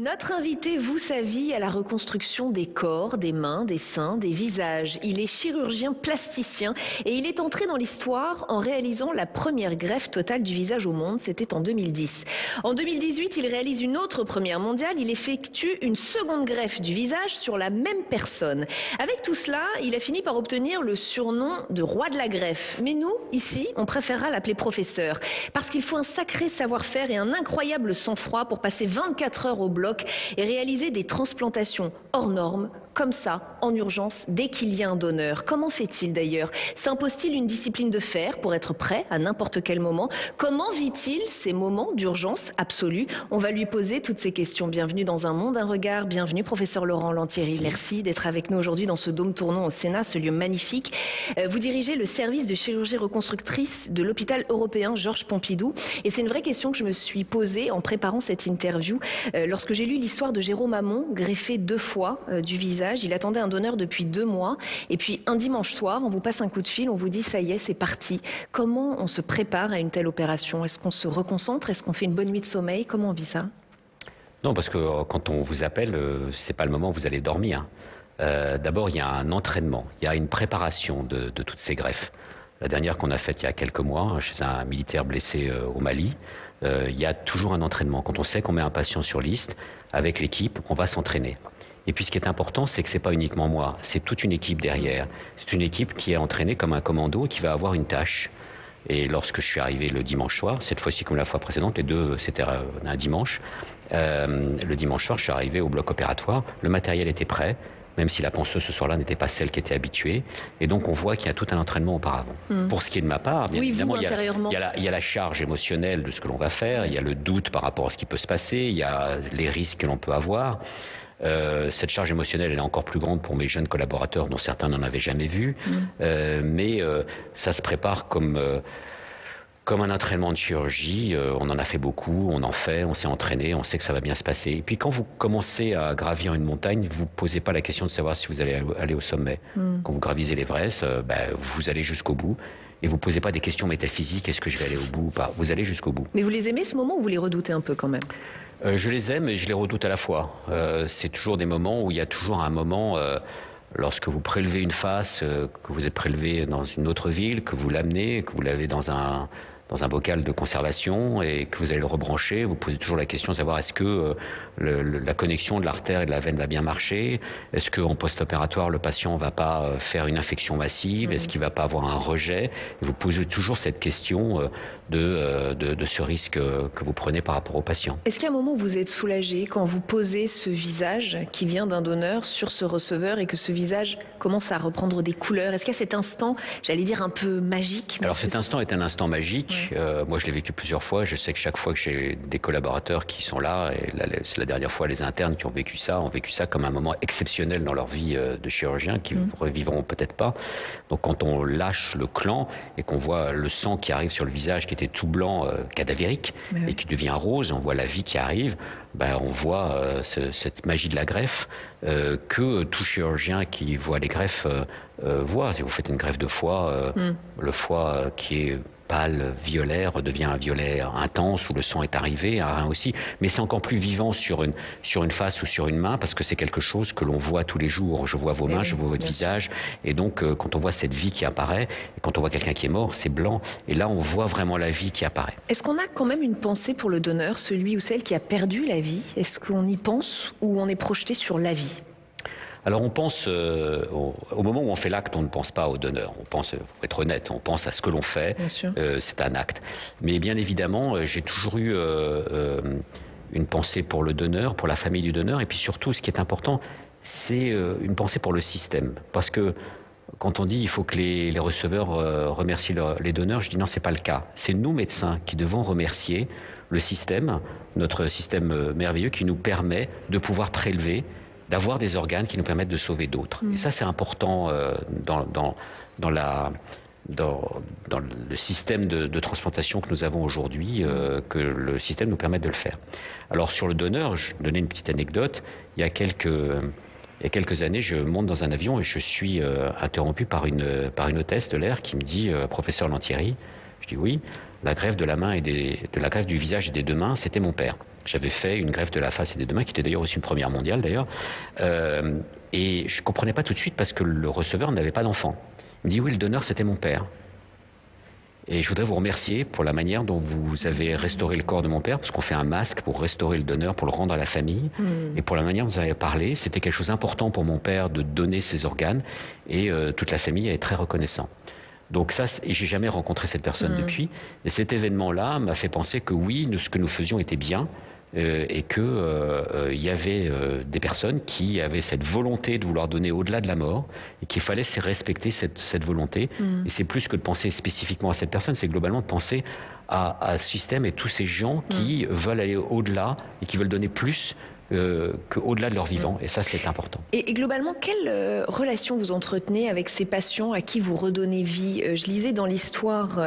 Notre invité voue sa vie à la reconstruction des corps, des mains, des seins, des visages. Il est chirurgien plasticien et il est entré dans l'histoire en réalisant la première greffe totale du visage au monde. C'était en 2010. En 2018, il réalise une autre première mondiale. Il effectue une seconde greffe du visage sur la même personne. Avec tout cela, il a fini par obtenir le surnom de roi de la greffe. Mais nous, ici, on préférera l'appeler professeur parce qu'il faut un sacré savoir-faire et un incroyable sang-froid pour passer 24 heures au bloc et réaliser des transplantations hors normes, comme ça, en urgence, dès qu'il y a un donneur. Comment fait-il d'ailleurs? S'impose-t-il une discipline de fer pour être prêt à n'importe quel moment? Comment vit-il ces moments d'urgence absolue? On va lui poser toutes ces questions. Bienvenue dans Un Monde, un regard. Bienvenue, professeur Laurent Lantieri. Merci d'être avec nous aujourd'hui dans ce dôme tournant au Sénat, ce lieu magnifique. Vous dirigez le service de chirurgie reconstructrice de l'hôpital européen Georges Pompidou. Et c'est une vraie question que je me suis posée en préparant cette interview. Lorsque j'ai lu l'histoire de Jérôme Hamon, greffé 2 fois du visage, il attendait un donneur depuis 2 mois. Et puis un dimanche soir, on vous passe un coup de fil, on vous dit ça y est, c'est parti. Comment on se prépare à une telle opération? Est-ce qu'on se reconcentre? Est-ce qu'on fait une bonne nuit de sommeil? Comment on vit ça? Non, parce que quand on vous appelle, c'est pas le moment où vous allez dormir. D'abord, il y a un entraînement, il y a une préparation de toutes ces greffes. La dernière qu'on a faite il y a quelques mois, chez un militaire blessé au Mali, il y a toujours un entraînement. Quand on sait qu'on met un patient sur liste, avec l'équipe, on va s'entraîner. Et puis ce qui est important, c'est que c'est pas uniquement moi, c'est toute une équipe derrière. C'est une équipe qui est entraînée comme un commando, qui va avoir une tâche. Et lorsque je suis arrivé le dimanche soir, cette fois-ci comme la fois précédente, les deux c'était un dimanche, le dimanche soir je suis arrivé au bloc opératoire, le matériel était prêt, même si la ponceuse ce soir-là n'était pas celle qui était habituée. Et donc on voit qu'il y a tout un entraînement auparavant. Pour ce qui est de ma part, bien évidemment, il y a la charge émotionnelle de ce que l'on va faire, il y a le doute par rapport à ce qui peut se passer, il y a les risques que l'on peut avoir. Cette charge émotionnelle elle est encore plus grande pour mes jeunes collaborateurs dont certains n'en avaient jamais vu, mais ça se prépare comme un entraînement de chirurgie. On en a fait beaucoup, on en fait, on s'est entraîné, on sait que ça va bien se passer. Et puis quand vous commencez à gravir une montagne, vous ne posez pas la question de savoir si vous allez aller au sommet. Quand vous gravisez l'Everest, vous allez jusqu'au bout. Et vous ne posez pas des questions métaphysiques, est-ce que je vais aller au bout ou pas? Vous allez jusqu'au bout. Mais vous les aimez ce moment ou vous les redoutez un peu quand même? Je les aime et je les redoute à la fois. C'est toujours des moments où il y a toujours un moment, lorsque vous prélevez une face, que vous êtes prélevé dans une autre ville, que vous l'amenez, que vous l'avez dans un bocal de conservation et que vous allez le rebrancher, vous posez toujours la question de savoir est-ce que la connexion de l'artère et de la veine va bien marcher? Est-ce qu'en post-opératoire, le patient ne va pas faire une infection massive? Est-ce qu'il ne va pas avoir un rejet? Et vous posez toujours cette question de ce risque que vous prenez par rapport au patient. Est-ce qu'il y a un moment où vous êtes soulagé quand vous posez ce visage qui vient d'un donneur sur ce receveur et que ce visage commence à reprendre des couleurs? Est-ce qu'il y a cet instant, j'allais dire un peu magique? Alors cet instant est un instant magique. Moi je l'ai vécu plusieurs fois. Je sais que chaque fois que j'ai des collaborateurs qui sont là, et c'est la dernière fois les internes qui ont vécu ça comme un moment exceptionnel dans leur vie de chirurgien, qui ne revivront peut-être pas. Donc quand on lâche le clan et qu'on voit le sang qui arrive sur le visage qui était tout blanc, cadavérique, et qui devient rose, on voit la vie qui arrive, on voit cette magie de la greffe que tout chirurgien qui voit les greffes voit. Si vous faites une greffe de foie, le foie qui est pâle, violet, redevient un violet intense où le sang est arrivé, un rein aussi. Mais c'est encore plus vivant sur une face ou sur une main parce que c'est quelque chose que l'on voit tous les jours. Je vois vos mains, je vois votre visage. Et donc, quand on voit cette vie qui apparaît, et quand on voit quelqu'un qui est mort, c'est blanc. Et là, on voit vraiment la vie qui apparaît. Est-ce qu'on a quand même une pensée pour le donneur, celui ou celle qui a perdu la vie? Est-ce qu'on y pense ou on est projeté sur la vie? Alors on pense, au moment où on fait l'acte, on ne pense pas au donneur. On pense, faut être honnête, on pense à ce que l'on fait. C'est un acte. Mais bien évidemment, j'ai toujours eu une pensée pour le donneur, pour la famille du donneur. Et puis surtout, ce qui est important, c'est une pensée pour le système. Parce que quand on dit il faut que les receveurs remercient les donneurs, je dis non, c'est pas le cas. C'est nous, médecins, qui devons remercier le système, notre système merveilleux qui nous permet de pouvoir prélever, d'avoir des organes qui nous permettent de sauver d'autres. Et ça, c'est important dans le système de transplantation que nous avons aujourd'hui, que le système nous permette de le faire. Alors, sur le donneur, je vais donner une petite anecdote. Il y a quelques années, je monte dans un avion et je suis interrompu par une hôtesse de l'air qui me dit « Professeur Lantieri », je dis « Oui ». la greffe de la main la greffe du visage et des deux mains, c'était mon père. J'avais fait une greffe de la face et des deux mains, qui était d'ailleurs aussi une première mondiale d'ailleurs. Et je ne comprenais pas tout de suite parce que le receveur n'avait pas d'enfant. Il me dit oui, le donneur c'était mon père. Et je voudrais vous remercier pour la manière dont vous avez restauré le corps de mon père, parce qu'on fait un masque pour restaurer le donneur, pour le rendre à la famille. Et pour la manière dont vous avez parlé, c'était quelque chose d'important pour mon père de donner ses organes. Et toute la famille est très reconnaissant. Donc ça, et j'ai jamais rencontré cette personne depuis. Et cet événement-là m'a fait penser que oui, ce que nous faisions était bien. Et que y avait des personnes qui avaient cette volonté de vouloir donner au-delà de la mort et qu'il fallait respecter cette volonté. Et c'est plus que de penser spécifiquement à cette personne, c'est globalement de penser à ce système et tous ces gens qui veulent aller au-delà et qui veulent donner plus qu'au-delà de leur vivant. Et ça, c'est important. Et globalement, quelle relation vous entretenez avec ces patients à qui vous redonnez vie? Je lisais dans l'histoire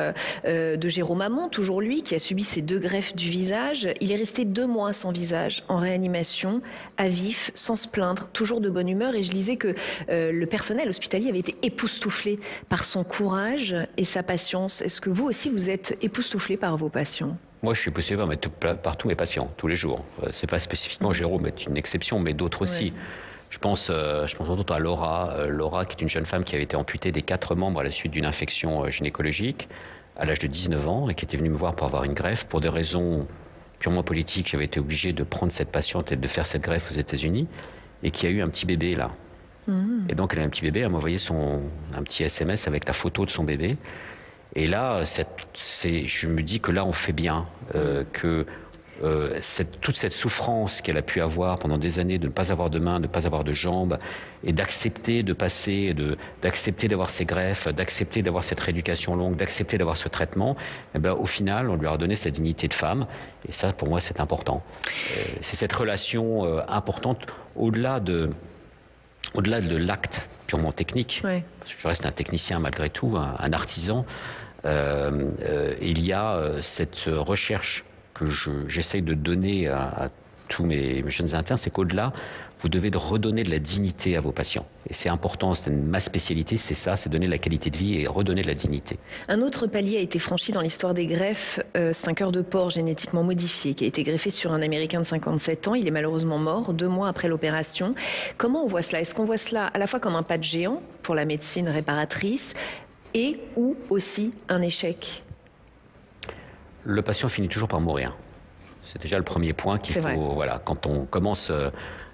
de Jérôme Hamon, toujours lui, qui a subi ces 2 greffes du visage. Il est resté 2 mois sans visage, en réanimation, à vif, sans se plaindre, toujours de bonne humeur. Et je lisais que le personnel hospitalier avait été époustouflé par son courage et sa patience. Est-ce que vous aussi, vous êtes époustouflé par vos patients? Moi, je suis possible par tous mes patients, tous les jours. C'est pas spécifiquement Jérôme est une exception, mais d'autres aussi. Je pense entre autres à Laura. Laura, qui est une jeune femme qui avait été amputée des 4 membres à la suite d'une infection gynécologique à l'âge de 19 ans et qui était venue me voir pour avoir une greffe. Pour des raisons purement politiques, j'avais été obligé de prendre cette patiente et de faire cette greffe aux États-Unis et qui a eu un petit bébé là. Et donc, elle a un petit bébé. Elle m'a envoyé un petit SMS avec la photo de son bébé. Et là, je me dis que là, on fait bien, que toute cette souffrance qu'elle a pu avoir pendant des années de ne pas avoir de main, de ne pas avoir de jambes, et d'accepter de passer, d'accepter d'avoir ces greffes, d'accepter d'avoir cette rééducation longue, d'accepter d'avoir ce traitement, eh ben, au final, on lui a redonné sa dignité de femme. Et ça, pour moi, c'est important. C'est cette relation importante au-delà de l'acte purement technique, parce que je reste un technicien malgré tout, un artisan, il y a cette recherche que j'essaye de donner à tous mes jeunes internes, c'est qu'au-delà, vous devez redonner de la dignité à vos patients. Et c'est important, c'est ma spécialité, c'est ça, c'est donner de la qualité de vie et redonner de la dignité. Un autre palier a été franchi dans l'histoire des greffes, c'est un cœur de porc génétiquement modifié qui a été greffé sur un Américain de 57 ans. Il est malheureusement mort 2 mois après l'opération. Comment on voit cela? Est-ce qu'on voit cela à la fois comme un pas de géant pour la médecine réparatrice et ou aussi un échec? Le patient finit toujours par mourir. C'est déjà le premier point qu'il faut... Voilà, quand on commence...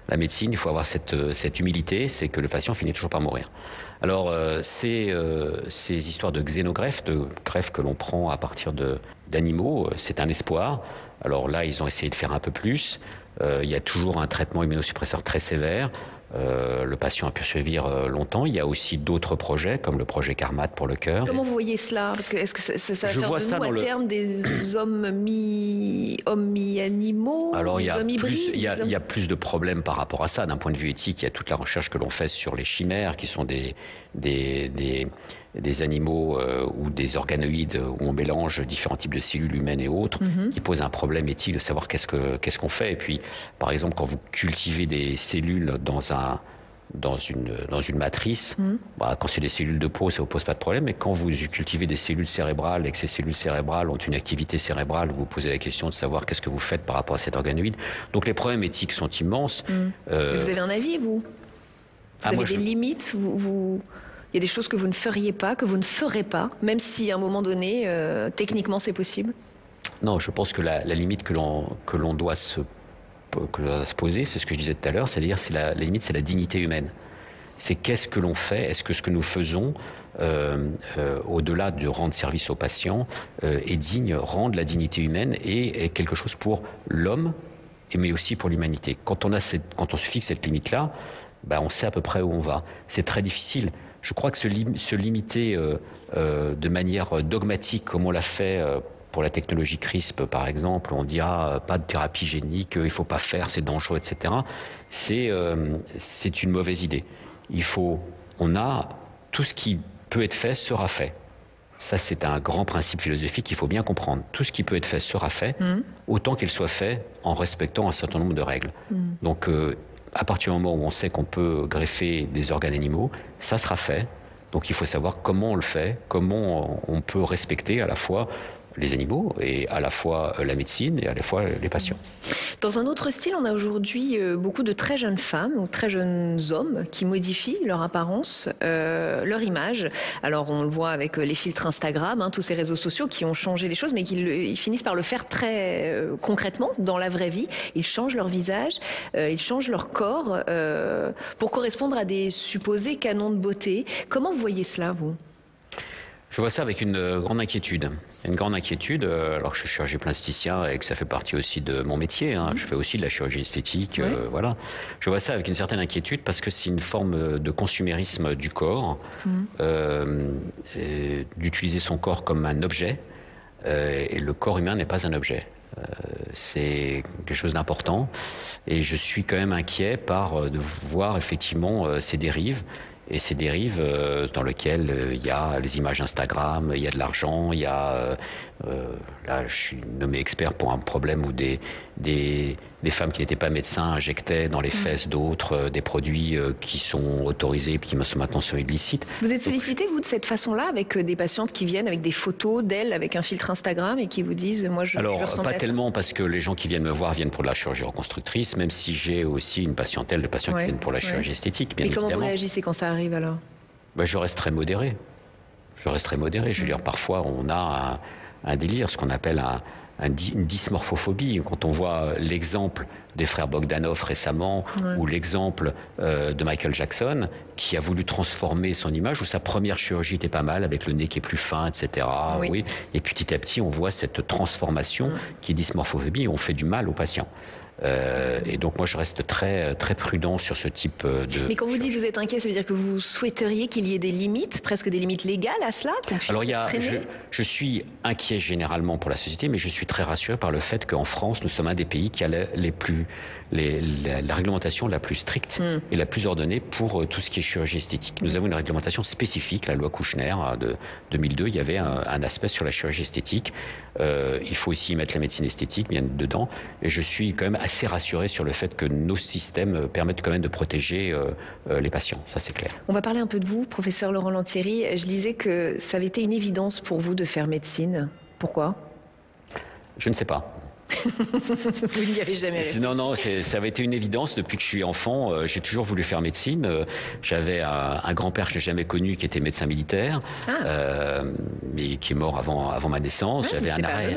la médecine, il faut avoir cette humilité, c'est que le patient finit toujours par mourir. Alors, ces histoires de xénogreffes, de greffes que l'on prend à partir d'animaux, c'est un espoir. Alors là, ils ont essayé de faire un peu plus. Il y a toujours un traitement immunosuppresseur très sévère. Le patient a pu survivre longtemps. Il y a aussi d'autres projets, comme le projet Carmat pour le cœur. Comment vous voyez cela? Parce que est-ce que ça va faire de nous à terme des hommes mi-animaux, des hommes hybrides? Il y a plus de problèmes par rapport à ça. D'un point de vue éthique, il y a toute la recherche que l'on fait sur les chimères, qui sont des animaux ou des organoïdes où on mélange différents types de cellules humaines et autres, qui posent un problème éthique de savoir qu'est-ce qu'on fait. Et puis, par exemple, quand vous cultivez des cellules dans une matrice, quand c'est des cellules de peau, ça ne vous pose pas de problème, mais quand vous cultivez des cellules cérébrales et que ces cellules cérébrales ont une activité cérébrale, vous vous posez la question de savoir qu'est-ce que vous faites par rapport à cet organoïde. Donc les problèmes éthiques sont immenses. Vous avez un avis, vous avez des limites il y a des choses que vous ne feriez pas, que vous ne ferez pas, même si à un moment donné, techniquement, c'est possible? Non, je pense que la limite que l'on doit se poser, c'est ce que je disais tout à l'heure, c'est-à-dire la limite, c'est la dignité humaine. C'est qu'est-ce que l'on fait, est-ce que ce que nous faisons, au-delà de rendre service aux patients, est digne, rendre la dignité humaine et est quelque chose pour l'homme, mais aussi pour l'humanité. Quand on se fixe cette limite-là, on sait à peu près où on va. C'est très difficile. Je crois que se limiter de manière dogmatique, comme on l'a fait pour la technologie CRISP, par exemple, on dit pas de thérapie génique, il ne faut pas faire, c'est dangereux, etc. C'est une mauvaise idée. Tout ce qui peut être fait sera fait. Ça, c'est un grand principe philosophique qu'il faut bien comprendre. Tout ce qui peut être fait sera fait, autant qu'il soit fait en respectant un certain nombre de règles. Donc, à partir du moment où on sait qu'on peut greffer des organes animaux, ça sera fait. Donc il faut savoir comment on le fait, comment on peut respecter à la fois les animaux, et à la fois la médecine et à la fois les patients. Dans un autre style, on a aujourd'hui beaucoup de très jeunes femmes ou très jeunes hommes qui modifient leur apparence, leur image. Alors on le voit avec les filtres Instagram, tous ces réseaux sociaux qui ont changé les choses, mais ils finissent par le faire très concrètement dans la vraie vie. Ils changent leur visage, ils changent leur corps pour correspondre à des supposés canons de beauté. Comment vous voyez cela, vous ? Je vois ça avec une grande inquiétude. Une grande inquiétude, alors que je suis chirurgien plasticien et que ça fait partie aussi de mon métier. Je fais aussi de la chirurgie esthétique. Oui. Voilà. Je vois ça avec une certaine inquiétude parce que c'est une forme de consumérisme du corps, d'utiliser son corps comme un objet. Et le corps humain n'est pas un objet. C'est quelque chose d'important. Et je suis quand même inquiet de voir effectivement ces dérives. Et ces dérives dans lesquelles il y a les images Instagram, il y a de l'argent, il y a... là, je suis nommé expert pour un problème où des femmes qui n'étaient pas médecins injectaient dans les fesses d'autres des produits qui sont autorisés et qui maintenant sont illicites. Vous êtes sollicité, vous, de cette façon-là, avec des patientes qui viennent avec des photos d'elles, avec un filtre Instagram et qui vous disent « moi, je ressemble à ça ». Alors, pas tellement, parce que les gens qui viennent me voir viennent pour de la chirurgie reconstructrice, même si j'ai aussi une patientèle de patients qui viennent pour la chirurgie esthétique, bien évidemment. Mais comment vous réagissez quand ça arrive, alors ? Je reste très modéré. Je veux dire, parfois, on a un délire, ce qu'on appelle une dysmorphophobie. Quand on voit l'exemple des frères Bogdanov récemment, ou l'exemple de Michael Jackson, qui a voulu transformer son image, où sa première chirurgie était pas mal, avec le nez qui est plus fin, etc. Oui. Et petit à petit, on voit cette transformation qui est dysmorphophobie, et on fait du mal aux patients. Et donc moi je reste très, très prudent sur ce type de... Mais quand vous dites que vous êtes inquiet, ça veut dire que vous souhaiteriez qu'il y ait des limites, presque des limites légales à cela, qu'on puisse freiner ? Je suis inquiet généralement pour la société, mais je suis très rassuré par le fait qu'en France, nous sommes un des pays qui a la réglementation la plus stricte et la plus ordonnée pour tout ce qui est chirurgie esthétique. Nous avons une réglementation spécifique, la loi Kouchner de 2002, il y avait un aspect sur la chirurgie esthétique. Il faut aussi y mettre la médecine esthétique bien dedans, et je suis quand même assez rassuré sur le fait que nos systèmes permettent quand même de protéger les patients, ça c'est clair. On va parler un peu de vous, professeur Laurent Lantieri. Je disais que ça avait été une évidence pour vous de faire médecine. Pourquoi ? Je ne sais pas. Vous n'y avez jamais réfléchi. Non, ça avait été une évidence depuis que je suis enfant. J'ai toujours voulu faire médecine. J'avais un grand-père que je n'ai jamais connu qui était médecin militaire, mais qui est mort avant ma naissance. J'avais un arrêt.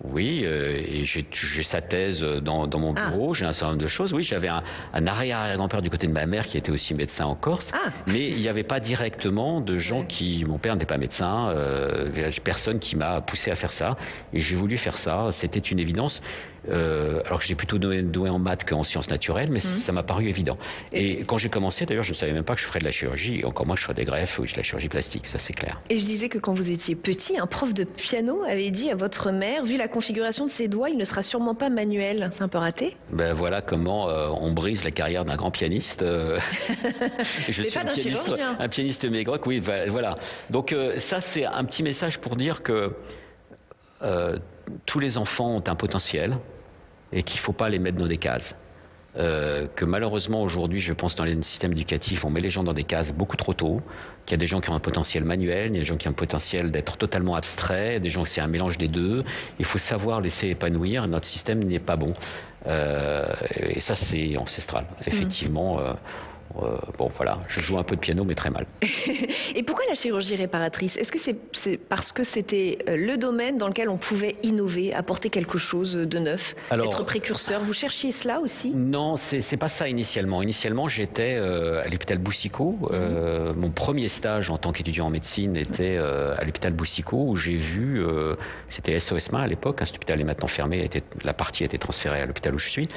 Oui, et j'ai sa thèse dans mon bureau, j'ai un certain nombre de choses. Oui, j'avais un arrière-grand-père du côté de ma mère qui était aussi médecin en Corse, mais il n'y avait pas directement de gens qui... Mon père n'était pas médecin, personne qui m'a poussé à faire ça, et j'ai voulu faire ça, c'était une évidence. Alors que j'ai plutôt doué en maths qu'en sciences naturelles, mais ça m'a paru évident. Et quand j'ai commencé, d'ailleurs, je ne savais même pas que je ferais de la chirurgie, et encore moins que je ferais des greffes ou de la chirurgie plastique, ça c'est clair. Et je disais que quand vous étiez petit, un prof de piano avait dit à votre mère, vu la configuration de ses doigts, il ne sera sûrement pas manuel. C'est un peu raté ? Ben voilà comment on brise la carrière d'un grand pianiste. Je suis un pianiste mégroc, oui, voilà. Donc ça c'est un petit message pour dire que tous les enfants ont un potentiel et qu'il ne faut pas les mettre dans des cases. Que malheureusement aujourd'hui, je pense dans les systèmes éducatifs, on met les gens dans des cases beaucoup trop tôt, qu'il y a des gens qui ont un potentiel manuel, il y a des gens qui ont un potentiel d'être totalement abstrait, des gens qui c'est un mélange des deux. Il faut savoir laisser épanouir, notre système n'est pas bon. Et ça c'est ancestral, effectivement. Bon voilà, je joue un peu de piano mais très mal. Et pourquoi la chirurgie réparatrice ? Est-ce que c'est parce que c'était le domaine dans lequel on pouvait innover, apporter quelque chose de neuf, être précurseur ? Vous cherchiez cela aussi ? Non, c'est pas ça initialement. Initialement, j'étais à l'hôpital Boucicaut. Mon premier stage en tant qu'étudiant en médecine était à l'hôpital Boucicaut où j'ai vu, c'était SOS Main à l'époque, cet hôpital est maintenant fermé, la partie a été transférée à l'hôpital où je suis,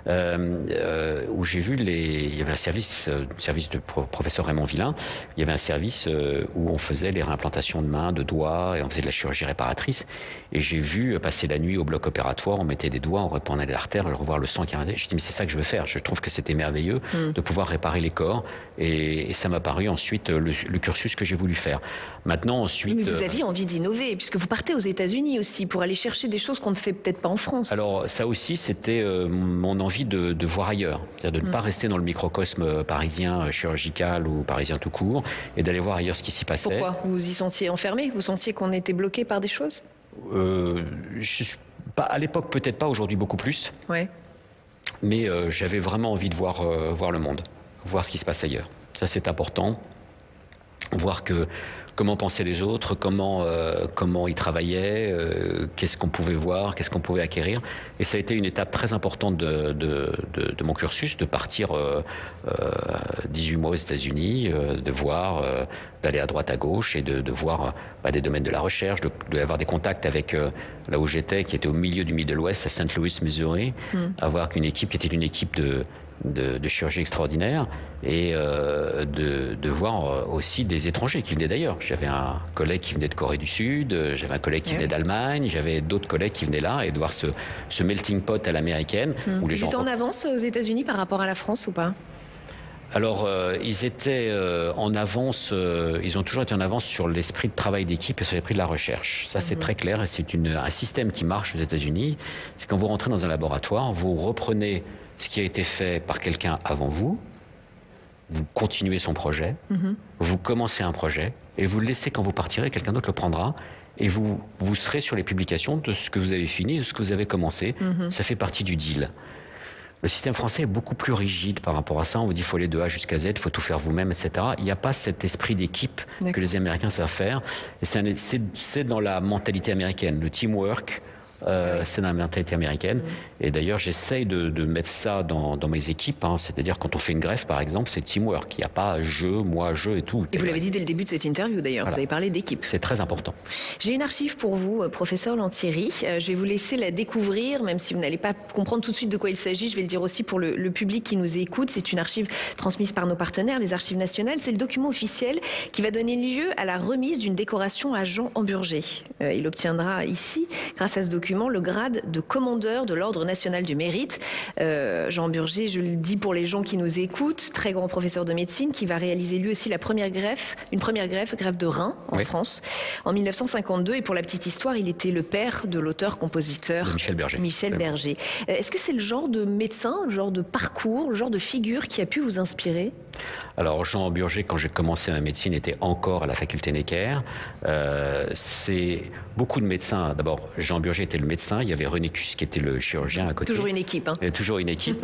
où j'ai vu il y avait un service de professeur Raymond Villain, il y avait un service où on faisait les réimplantations de mains, de doigts, et on faisait de la chirurgie réparatrice. Et j'ai vu passer la nuit au bloc opératoire, on mettait des doigts, on répandait des artères, revoir le sang qui arrivait. Je dis mais c'est ça que je veux faire. Je trouve que c'était merveilleux de pouvoir réparer les corps. Et ça m'a paru ensuite le cursus que j'ai voulu faire. Maintenant, ensuite... Mais vous aviez envie d'innover, puisque vous partez aux États-Unis aussi pour aller chercher des choses qu'on ne fait peut-être pas en France. Alors ça aussi, c'était mon envie de voir ailleurs. C'est-à-dire de ne pas rester dans le microcosme parisien chirurgical ou parisien tout court, et d'aller voir ailleurs ce qui s'y passait. Pourquoi ? Vous vous y sentiez enfermé ? Vous sentiez qu'on était bloqué par des choses ? Je suis pas, à l'époque, peut-être pas, aujourd'hui beaucoup plus. Ouais. Mais j'avais vraiment envie de voir le monde, voir ce qui se passe ailleurs. Ça, c'est important. Voir comment pensaient les autres, comment ils travaillaient, qu'est-ce qu'on pouvait voir, qu'est-ce qu'on pouvait acquérir. Et ça a été une étape très importante de mon cursus, de partir 18 mois aux États-Unis, de voir, d'aller à droite à gauche et de voir des domaines de la recherche, d'avoir des contacts avec là où j'étais, qui était au milieu du Middle West, à St. Louis, Missouri, avoir qu'une équipe qui était une équipe de chirurgie extraordinaire et de voir aussi des étrangers qui venaient d'ailleurs. J'avais un collègue qui venait de Corée du Sud, j'avais un collègue qui venait d'Allemagne, j'avais d'autres collègues qui venaient là, et de voir ce melting pot à l'américaine. Où les gens étaient en avance aux États-Unis par rapport à la France ou pas? Alors, ils étaient en avance, ils ont toujours été en avance sur l'esprit de travail d'équipe et sur l'esprit de la recherche. Ça, c'est très clair, et c'est un système qui marche aux États-Unis. C'est quand vous rentrez dans un laboratoire, vous reprenez ce qui a été fait par quelqu'un avant vous, vous continuez son projet, vous commencez un projet, et vous le laissez quand vous partirez, quelqu'un d'autre le prendra, et vous serez sur les publications de ce que vous avez fini, de ce que vous avez commencé. Ça fait partie du deal. Le système français est beaucoup plus rigide par rapport à ça. On vous dit qu'il faut aller de A jusqu'à Z, il faut tout faire vous-même, etc. Il n'y a pas cet esprit d'équipe que les Américains savent faire. Et c'est dans la mentalité américaine, le teamwork. C'est dans la mentalité américaine. Et d'ailleurs, j'essaye de mettre ça dans mes équipes. C'est-à-dire, quand on fait une greffe, par exemple, c'est teamwork. Il n'y a pas je, moi, je et tout. Et vous l'avez dit dès le début de cette interview, d'ailleurs. Voilà. Vous avez parlé d'équipe. C'est très important. J'ai une archive pour vous, professeur Lantieri. Je vais vous laisser la découvrir, même si vous n'allez pas comprendre tout de suite de quoi il s'agit. Je vais le dire aussi pour le public qui nous écoute. C'est une archive transmise par nos partenaires, les Archives nationales. C'est le document officiel qui va donner lieu à la remise d'une décoration à Jean Hamburger. Il obtiendra ici, grâce à ce document, le grade de commandeur de l'Ordre national du mérite. Jean Hamburger, je le dis pour les gens qui nous écoutent, très grand professeur de médecine, qui va réaliser lui aussi une première greffe de rein en France, en 1952. Et pour la petite histoire, il était le père de l'auteur-compositeur Michel Berger. Est-ce que c'est le genre de médecin, le genre de parcours, le genre de figure qui a pu vous inspirer? Alors, Jean Hamburger, quand j'ai commencé ma médecine, était encore à la faculté Necker. C'est beaucoup de médecins. D'abord, Jean Hamburger était le médecin. Il y avait René Cusse qui était le chirurgien à côté. Toujours une équipe. Toujours une équipe.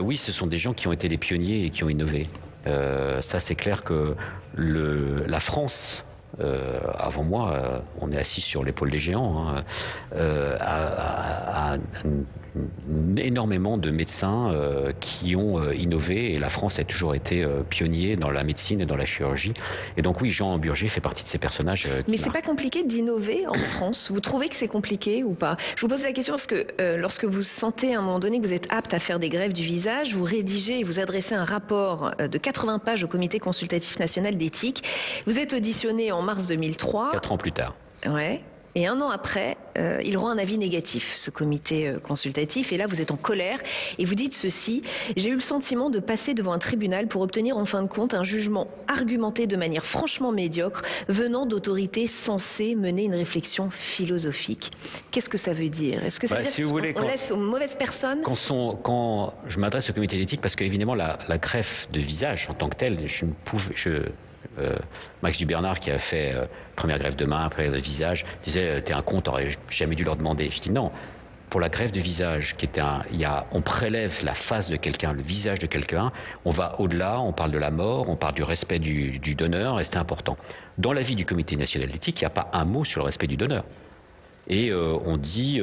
Oui, ce sont des gens qui ont été des pionniers et qui ont innové. Ça, c'est clair que la France... avant moi, on est assis sur l'épaule des géants, a énormément de médecins qui ont innové, et la France a toujours été pionnier dans la médecine et dans la chirurgie. Et donc oui, Jean Hamburger fait partie de ces personnages. Mais c'est pas compliqué d'innover en France? Vous trouvez que c'est compliqué ou pas? Je vous pose la question parce que lorsque vous sentez à un moment donné que vous êtes apte à faire des greffes du visage, vous rédigez et vous adressez un rapport de 80 pages au Comité consultatif national d'éthique. Vous êtes auditionné en mars 2003. 4 ans plus tard. Ouais. Et un an après, il rend un avis négatif, ce comité consultatif. Et là, vous êtes en colère et vous dites ceci: j'ai eu le sentiment de passer devant un tribunal pour obtenir en fin de compte un jugement argumenté de manière franchement médiocre, venant d'autorités censées mener une réflexion philosophique. Qu'est-ce que ça veut dire? Est-ce que ça veut dire si vous voulez, qu'on laisse aux mauvaises personnes? Quand je m'adresse au comité d'éthique, parce qu'évidemment, la greffe de visage en tant que telle, Max Dubernard, qui a fait première greffe de main, après le visage, disait t'es un con, t'aurais jamais dû leur demander. Je dis non. Pour la greffe de visage, on prélève la face de quelqu'un, le visage de quelqu'un, on va au-delà, on parle de la mort, on parle du respect du donneur, et c'est important. Dans l'avis du Comité national d'éthique, il n'y a pas un mot sur le respect du donneur. Et on dit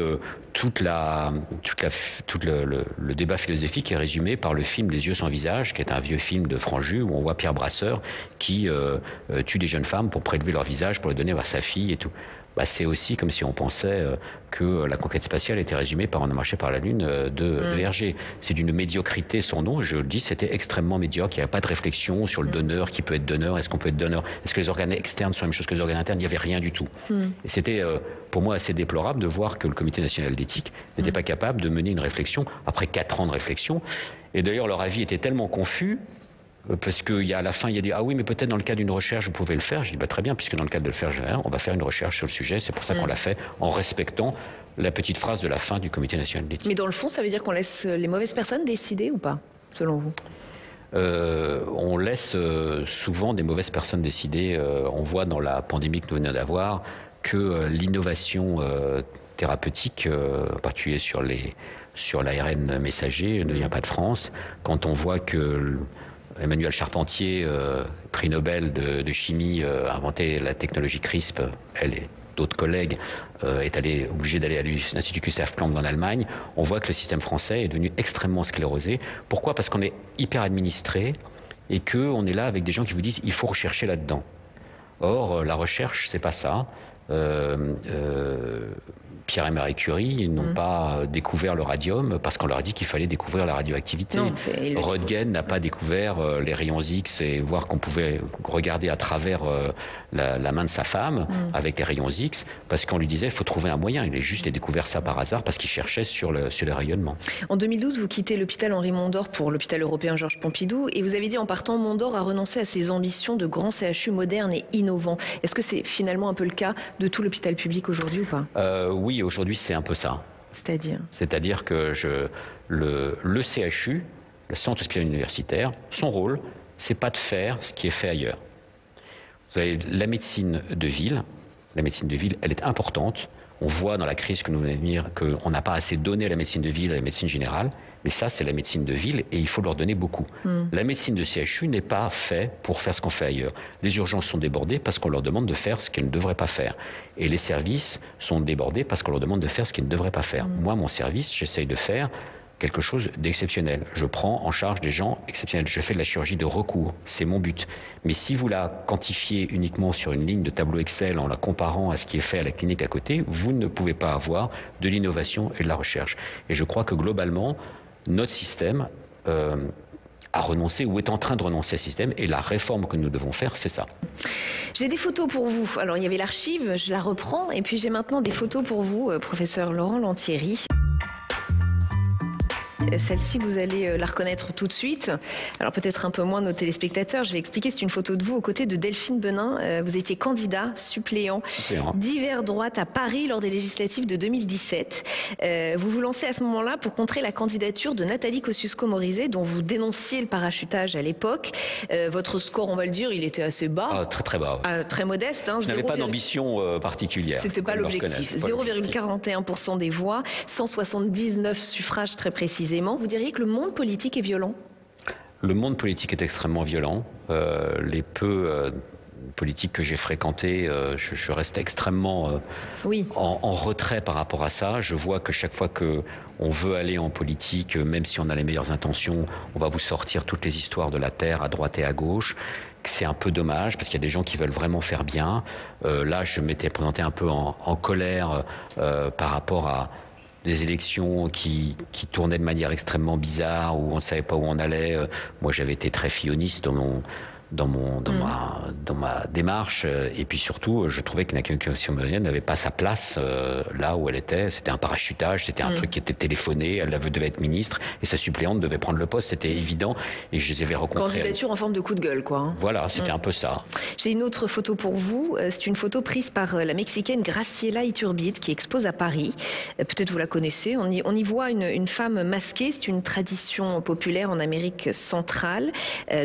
tout le débat philosophique est résumé par le film Les yeux sans visage, qui est un vieux film de Franju où on voit Pierre Brasseur qui tue des jeunes femmes pour prélever leur visage pour le donner à sa fille et tout. C'est aussi comme si on pensait que la conquête spatiale était résumée par On a marché par la Lune de Hergé. C'est d'une médiocrité son nom, je le dis, c'était extrêmement médiocre. Il n'y avait pas de réflexion sur le donneur, qui peut être donneur, est-ce qu'on peut être donneur, est-ce que les organes externes sont la même chose que les organes internes? Il n'y avait rien du tout. Et c'était pour moi assez déplorable de voir que le Comité national d'éthique n'était pas capable de mener une réflexion après 4 ans de réflexion. Et d'ailleurs, leur avis était tellement confus, parce qu'à la fin, il y a dit « Ah oui, mais peut-être dans le cadre d'une recherche, vous pouvez le faire ». Je dis « Très bien, puisque dans le cadre de le faire, on va faire une recherche sur le sujet ». C'est pour ça qu'on l'a fait en respectant la petite phrase de la fin du Comité national d'éthique. Mais dans le fond, ça veut dire qu'on laisse les mauvaises personnes décider ou pas, selon vous? On laisse souvent des mauvaises personnes décider. On voit dans la pandémie que nous venons d'avoir que l'innovation thérapeutique, en particulier sur l'ARN messager, ne vient pas de France. Quand on voit que Emmanuel Charpentier, prix Nobel de chimie, a inventé la technologie CRISP, elle et d'autres collègues, est obligé d'aller à l'Institut Gustave Planck en Allemagne, on voit que le système français est devenu extrêmement sclérosé. Pourquoi ? Parce qu'on est hyper administré et qu'on est là avec des gens qui vous disent il faut rechercher là-dedans. Or, la recherche, c'est pas ça. Pierre et Marie Curie n'ont pas découvert le radium parce qu'on leur a dit qu'il fallait découvrir la radioactivité. Röntgen n'a pas découvert les rayons X et voir qu'on pouvait regarder à travers la main de sa femme avec les rayons X parce qu'on lui disait il faut trouver un moyen. Il a juste découvert ça par hasard parce qu'il cherchait sur le rayonnement. En 2012, vous quittez l'hôpital Henri Mondor pour l'hôpital européen Georges Pompidou et vous avez dit en partant, Mondor a renoncé à ses ambitions de grand CHU moderne et innovant. Est-ce que c'est finalement un peu le cas de tout l'hôpital public aujourd'hui ou pas ? Oui, aujourd'hui c'est un peu ça. C'est-à-dire que le CHU, le Centre hospitalier universitaire, son rôle, c'est pas de faire ce qui est fait ailleurs. Vous avez la médecine de ville. La médecine de ville, elle est importante. On voit dans la crise que nous venons de venir qu'on n'a pas assez donné à la médecine de ville et à la médecine générale. Mais ça, c'est la médecine de ville et il faut leur donner beaucoup. La médecine de CHU n'est pas faite pour faire ce qu'on fait ailleurs. Les urgences sont débordées parce qu'on leur demande de faire ce qu'elles ne devraient pas faire. Et les services sont débordés parce qu'on leur demande de faire ce qu'ils ne devraient pas faire. Moi, mon service, j'essaye de faire quelque chose d'exceptionnel. Je prends en charge des gens exceptionnels. Je fais de la chirurgie de recours. C'est mon but. Mais si vous la quantifiez uniquement sur une ligne de tableau Excel en la comparant à ce qui est fait à la clinique à côté, vous ne pouvez pas avoir de l'innovation et de la recherche. Et je crois que globalement, notre système a renoncé ou est en train de renoncer à ce système et la réforme que nous devons faire, c'est ça. J'ai des photos pour vous. Alors, il y avait l'archive, je la reprends et puis j'ai maintenant des photos pour vous, professeur Laurent Lantieri. Celle-ci, vous allez la reconnaître tout de suite. Alors peut-être un peu moins nos téléspectateurs. Je vais expliquer, c'est une photo de vous aux côtés de Delphine Benin. Vous étiez candidat suppléant d'hiver droite à Paris lors des législatives de 2017. Vous vous lancez à ce moment-là pour contrer la candidature de Nathalie Kosciusko-Morizet, dont vous dénonciez le parachutage à l'époque. Votre score, on va le dire, il était assez bas. Très très bas. Très modeste. Je n'avais pas d'ambition particulière. C'était pas l'objectif. 0,41% des voix, 179 suffrages très précisément. Vous diriez que le monde politique est violent ? Le monde politique est extrêmement violent. Les peu politiques que j'ai fréquentés, je reste extrêmement en retrait par rapport à ça. Je vois que chaque fois qu'on veut aller en politique, même si on a les meilleures intentions, on va vous sortir toutes les histoires de la terre à droite et à gauche. C'est un peu dommage parce qu'il y a des gens qui veulent vraiment faire bien. Là, je m'étais présenté un peu en colère par rapport à des élections qui tournaient de manière extrêmement bizarre, où on ne savait pas où on allait. Moi, j'avais été très filloniste dans ma démarche, et puis surtout je trouvais que la commission moyenne n'avait pas sa place là où elle était. C'était un parachutage, c'était un truc qui était téléphoné, elle devait être ministre et sa suppléante devait prendre le poste, c'était évident, et je les avais rencontrés. Candidature en forme de coup de gueule, quoi. Voilà, c'était un peu ça. J'ai une autre photo pour vous, c'est une photo prise par la Mexicaine Graciela Iturbide qui expose à Paris. Peut-être vous la connaissez, on y voit une femme masquée, c'est une tradition populaire en Amérique centrale,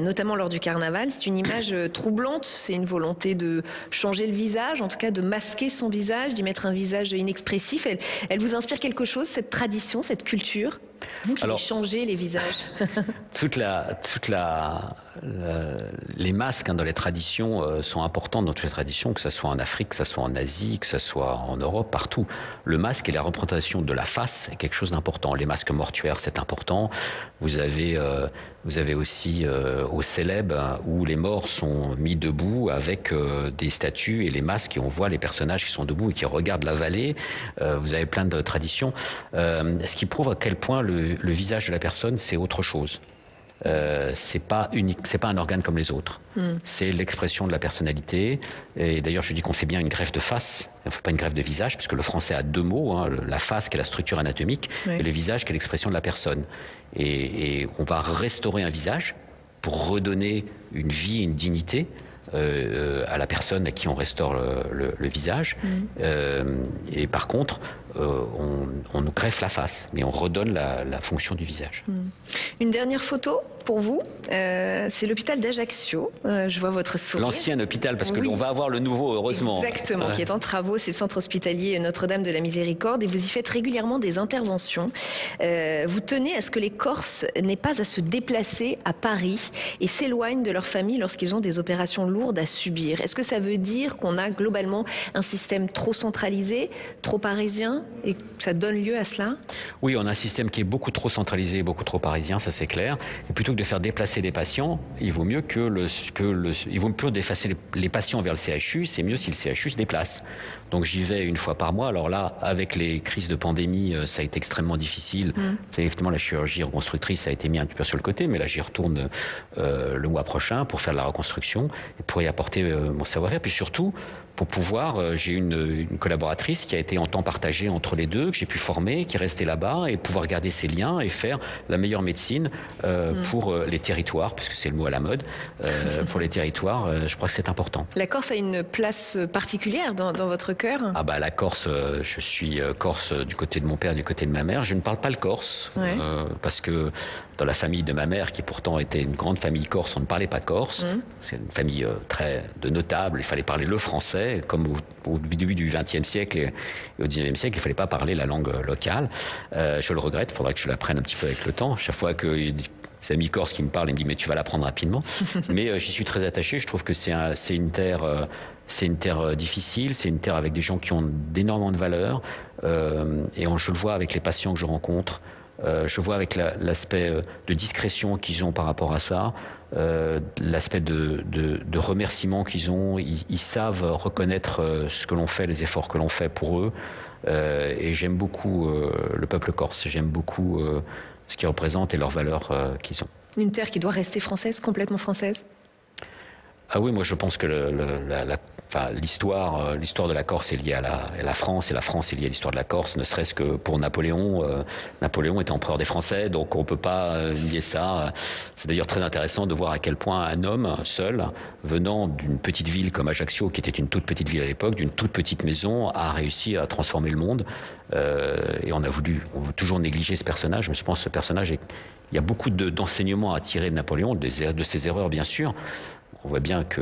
notamment lors du carnaval. C'est une image troublante, c'est une volonté de changer le visage, en tout cas de masquer son visage, d'y mettre un visage inexpressif. Elle vous inspire quelque chose, cette tradition, cette culture ? Vous qui changez les visages. Les masques dans les traditions sont importants dans toutes les traditions, que ce soit en Afrique, que ce soit en Asie, que ce soit en Europe, partout. Le masque et la représentation de la face est quelque chose d'important. Les masques mortuaires, c'est important. Vous avez aussi au Célèbes où les morts sont mis debout avec des statues et les masques et on voit les personnages qui sont debout et qui regardent la vallée. Vous avez plein de traditions. Ce qui prouve à quel point le visage de la personne, c'est autre chose. C'est pas unique, c'est pas un organe comme les autres. C'est l'expression de la personnalité. Et d'ailleurs, je dis qu'on fait bien une greffe de face. On ne fait pas une greffe de visage, puisque le français a deux mots, la face qui est la structure anatomique, et le visage qui est l'expression de la personne. Et on va restaurer un visage pour redonner une vie, une dignité à la personne à qui on restaure le visage. Et par contre, on nous greffe la face, mais on redonne la fonction du visage. Une dernière photo pour vous, c'est l'hôpital d'Ajaccio. Je vois votre sourire. L'ancien hôpital, parce que l'on va avoir le nouveau, heureusement. Exactement, qui est en travaux. C'est le centre hospitalier Notre-Dame de la Miséricorde et vous y faites régulièrement des interventions. Vous tenez à ce que les Corses n'aient pas à se déplacer à Paris et s'éloignent de leur famille lorsqu'ils ont des opérations lourdes à subir. Est-ce que ça veut dire qu'on a globalement un système trop centralisé, trop parisien et que ça donne lieu à cela? Oui, on a un système qui est beaucoup trop centralisé, beaucoup trop parisien, ça c'est clair. Et plutôt que de faire déplacer des patients, il vaut mieux il vaut mieux déplacer les patients vers le CHU, c'est mieux si le CHU se déplace. Donc j'y vais une fois par mois. Alors là, avec les crises de pandémie, ça a été extrêmement difficile. C'est effectivement la chirurgie reconstructrice, ça a été mis un petit peu sur le côté, mais là j'y retourne le mois prochain pour faire de la reconstruction et pour y apporter mon savoir-faire. Puis surtout, pour pouvoir, j'ai une collaboratrice qui a été en temps partagé entre les deux, que j'ai pu former, qui est restée là-bas et pouvoir garder ces liens et faire la meilleure médecine pour les territoires, puisque c'est le mot à la mode, pour les territoires, je crois que c'est important. La Corse a une place particulière dans votre cœur? Ah bah la Corse, je suis corse du côté de mon père, du côté de ma mère. Je ne parle pas le corse, parce que dans la famille de ma mère, qui pourtant était une grande famille corse, on ne parlait pas corse. C'est une famille très de notables, il fallait parler le français, comme au début du XXe siècle et au XIXe siècle, il ne fallait pas parler la langue locale. Je le regrette, il faudrait que je l'apprenne un petit peu avec le temps. Chaque fois que des amis corses qui me parlent, ils me disent mais tu vas l'apprendre rapidement. Mais j'y suis très attaché, je trouve que c'est une terre difficile, c'est une terre avec des gens qui ont d'énormément de valeurs, et je le vois avec les patients que je rencontre. Je vois avec l'aspect de discrétion qu'ils ont par rapport à ça, l'aspect de remerciement qu'ils ont. Ils savent reconnaître ce que l'on fait, les efforts que l'on fait pour eux. Et j'aime beaucoup le peuple corse. J'aime beaucoup ce qu'ils représentent et leurs valeurs qu'ils ont. Une terre qui doit rester française, complètement française? Ah oui, moi je pense que l'histoire de la Corse est liée à la France, et la France est liée à l'histoire de la Corse, ne serait-ce que pour Napoléon. Napoléon était empereur des Français, donc on ne peut pas nier ça. C'est d'ailleurs très intéressant de voir à quel point un homme seul, venant d'une petite ville comme Ajaccio, qui était une toute petite ville à l'époque, d'une toute petite maison, a réussi à transformer le monde. Et on veut toujours négliger ce personnage, mais je pense que ce personnage, il y a beaucoup d'enseignements à tirer de Napoléon, de ses erreurs bien sûr. On voit bien que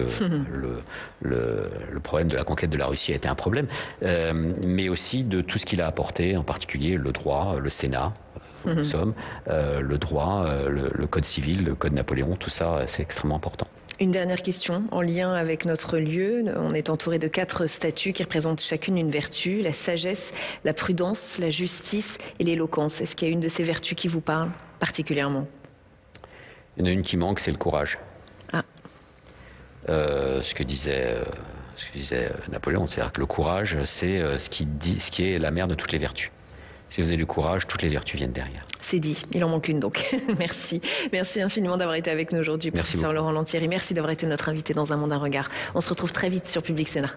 le problème de la conquête de la Russie a été un problème, mais aussi de tout ce qu'il a apporté, en particulier le droit, le Sénat, nous sommes, le droit, le code civil, le code Napoléon, tout ça, c'est extrêmement important. Une dernière question en lien avec notre lieu. On est entouré de 4 statues qui représentent chacune une vertu, la sagesse, la prudence, la justice et l'éloquence. Est-ce qu'il y a une de ces vertus qui vous parle particulièrement? Il y en a une qui manque, c'est le courage. Ce que disait Napoléon, c'est-à-dire que le courage, c'est ce qui est la mère de toutes les vertus. Si vous avez du courage, toutes les vertus viennent derrière. C'est dit, il en manque une donc. Merci. Merci infiniment d'avoir été avec nous aujourd'hui, professeur Laurent Lantieri. Merci d'avoir été notre invité dans Un Monde, un regard. On se retrouve très vite sur Public Sénat.